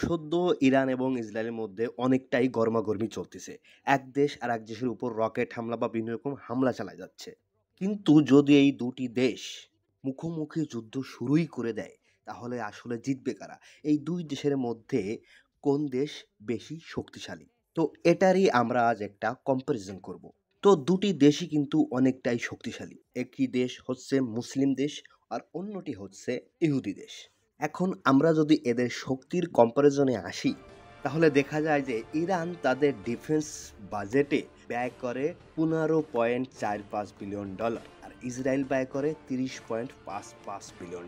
সদ্য ইরান এবং ইসরায়েলের মধ্যে অনেকটাই গরমাগর্মি চলতেছে। এক দেশ আর এক দেশের উপর রকেট হামলা বা বিভিন্ন রকম হামলা চালায় যাচ্ছে। কিন্তু যদি এই দুটি দেশ মুখোমুখি যুদ্ধ শুরুই করে দেয়, তাহলে আসলে জিতবে কারা? এই দুই দেশের মধ্যে কোন দেশ বেশি শক্তিশালী? তো এটারই আমরা আজ একটা কম্প্যারিজন করব। তো দুটি দেশই কিন্তু অনেকটাই শক্তিশালী। একটি দেশ হচ্ছে মুসলিম দেশ আর অন্যটি হচ্ছে ইহুদি দেশ। এখন আমরা যদি এদের শক্তির কম্পারিজনে আসি, তাহলে দেখা যায় যে ইরান তাদের ডিফেন্স বাজেটে ব্যয় করে $15.45 বিলিয়ন আর ইসরায়েল ব্যয় করে $30.55 বিলিয়ন।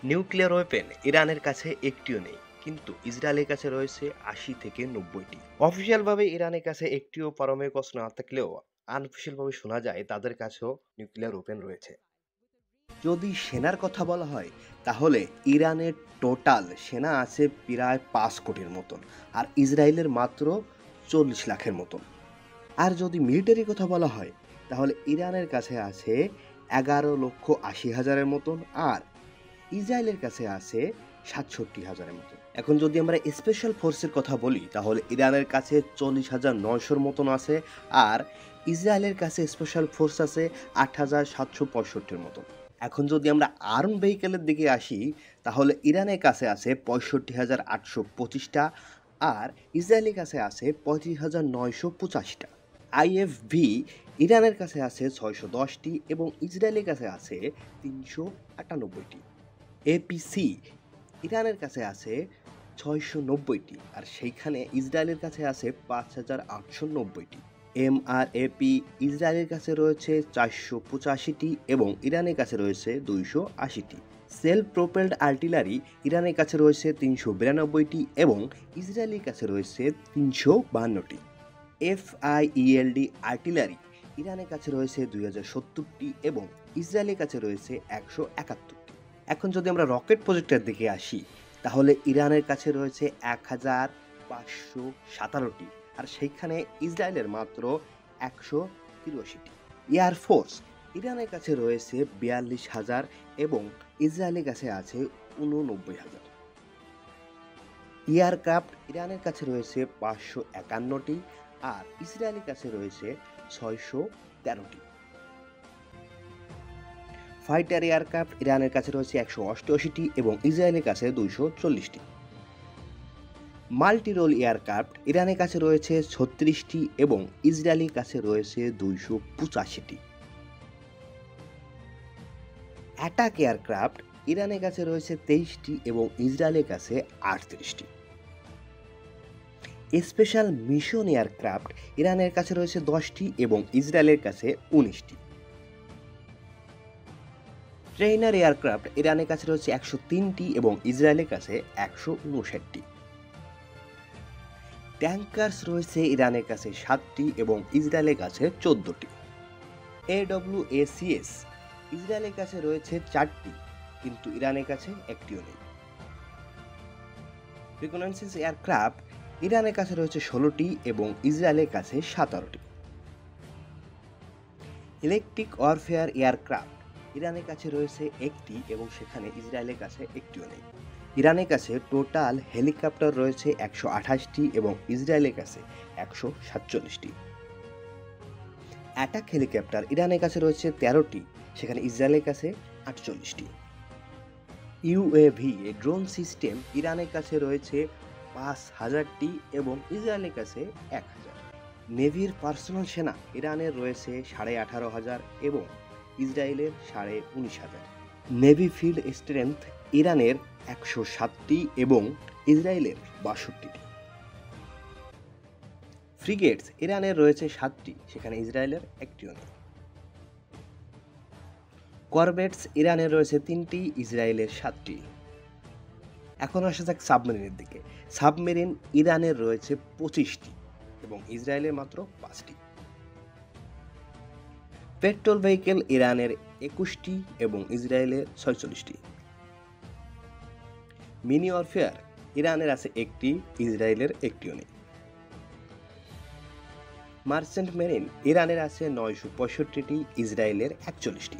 নিউক্লিয়ার ওয়েপেন ইরানের কাছে একটিও নেই, কিন্তু ইসরায়েলের কাছে রয়েছে ৮০ থেকে ৯০টি। অফিসিয়ালভাবে ইরানের কাছে একটিও পারমাণবিক অস্ত্র না থাকলেও আনঅফিসিয়ালভাবে শোনা যায় তাদের কাছেও নিউক্লিয়ার ওয়েপেন রয়েছে। যদি সেনার কথা বলা হয়, তাহলে ইরানের টোটাল সেনা আছে প্রায় ৫ কোটির মতন, আর ইসরায়েলের মাত্র ৪০ লাখের মতন। আর যদি মিলিটারির কথা বলা হয়, তাহলে ইরানের কাছে আছে ১১,৮০,০০০-এর মতন, আর ইসরায়েলের কাছে আছে ৬৭,০০০-এর মতন। এখন যদি আমরা স্পেশাল ফোর্সের কথা বলি, তাহলে ইরানের কাছে ৪০,৯০০-র মতন আছে, আর ইসরায়েলের কাছে স্পেশাল ফোর্স আছে ৮,৭৬৫-র মতন। এখন যদি আমরা আর্ম ভেহিকেলের দিকে আসি, তাহলে ইরানের কাছে আছে ৬৫,৮২৫টা, আর ইসরায়েলের কাছে আছে ৩৫,৯৮৫টা। আইএফভি ইরানের কাছে আছে ৬১০টি এবং ইসরায়েলের কাছে আছে ৩৯৮টি। এপিসি ইরানের কাছে আছে ৬৯০টি, আর সেইখানে ইসরায়েলের কাছে আছে ৫,৮৯০টি। এমআরএপি ইসরায়েলের কাছে রয়েছে ৪৮৫টি এবং ইরানের কাছে রয়েছে ২৮০টি। সেলফ প্রোপেলড আর্টিলারি ইরানের কাছে রয়েছে ৩৯২টি এবং ইসরায়েলের কাছে রয়েছে ৩৫২টি। এফআইইএলডি আর্টিলারি ইরানের কাছে রয়েছে ২০৭০টি এবং ইসরায়েলের কাছে রয়েছে ১৭১টি। এখন যদি আমরা রকেট প্রজেক্টের দিকে আসি, তাহলে ইরানের কাছে রয়েছে ১,৫১৭টি, আর সেইখানে ইসরায়েলের মাত্র ১৮৩টি। এয়ারফোর্স ইরানের কাছে রয়েছে ৪২,০০০ এবং ইসরায়েলের কাছে আছে ৮৯,০০০। এয়ারক্রাফট ইরানের কাছে রয়েছে ৫৫১টি, আর ইসরায়েলের কাছে রয়েছে ৬১৩টি। ফাইটার এয়ারক্রাফট ইরানের কাছে রয়েছে ১৮৮টি এবং ইসরায়েলের কাছে ২৪০টি। মাল্টি রোল এয়ারক্রাফট ইরানের কাছে রয়েছে ৩৬টি এবং ইসরায়েলের কাছে রয়েছে ২৮৫টি। অ্যাটাক এয়ারক্রাফট ইরানের কাছে রয়েছে ২৩টি এবং ইসরায়েলের কাছে ৩৮টি। স্পেশাল মিশন এয়ারক্রাফট ইরানের কাছে রয়েছে ১০টি এবং ইসরায়েলের কাছে ১৯টি। ট্রেইনার এয়ারক্রাফট ইরানের কাছে রয়েছে ১০৩টি এবং ইসরায়েলের কাছে ১৫৯টি। ট্যাঙ্কার্স রয়েছে ইরানের কাছে ৭টি এবং ইসরায়েলের কাছে ১৪টি। এডব্লিউএসিএস ইসরায়েলের কাছে রয়েছে ৪টি, কিন্তু ইরানের কাছে একটিও নেই। রিকনাইসেন্স এয়ারক্রাফট ইরানের কাছে রয়েছে ১৬টি এবং ইসরায়েলের কাছে ১৭টি। ইলেকট্রিক ওয়ারফেয়ার এয়ারক্রাফট ইরানের কাছে রয়েছে একটি এবং সেখানে ইসরায়েলের কাছে একটিও নেই। ইরানের কাছে টোটাল হেলিকপ্টার রয়েছে ১২৮টি এবং ইসরায়েলের কাছে ১৪৭টি। অ্যাটাক হেলিকপ্টার ইরানের কাছে রয়েছে ১৩টি, সেখানে ইসরায়েলের কাছে ৪৮টি। ইউএভি ড্রোন সিস্টেম ইরানের কাছে রয়েছে ৫,০০০টি এবং ইসরায়েলের কাছে ১,০০০। নেভির পার্সোনাল সেনা ইরানের রয়েছে ১৮,৫০০ এবং ইসরায়েলের ১৯,৫০০। নেভি ফিল্ড স্ট্রেংথ ইরানের ১০৭টি এবং ইসরায়েলের ৬২টি। ফ্রিগেটস ইরানের রয়েছে ৭টি, সেখানে ইসরায়েলের একটিও নেই। করভেটস ইরানের রয়েছে ৩টি, ইসরায়েলের ৭টি। এখন আসা যাক সাবমেরিনের দিকে। সাবমেরিন ইরানের রয়েছে ২৫টি এবং ইসরায়েলের মাত্র ৫টি। পেট্রোল ভেহিকেল ইরানের ২১টি এবং ইসরায়েলের ৪৬টি। মিনি ওয়ারফেয়ার ইরানের আছে একটি, ইসরায়েলের একটিও নেই। মার্চেন্ট মেরিন ইরানের আছে ৯৬৫টি, ইসরায়েলের ৪১টি।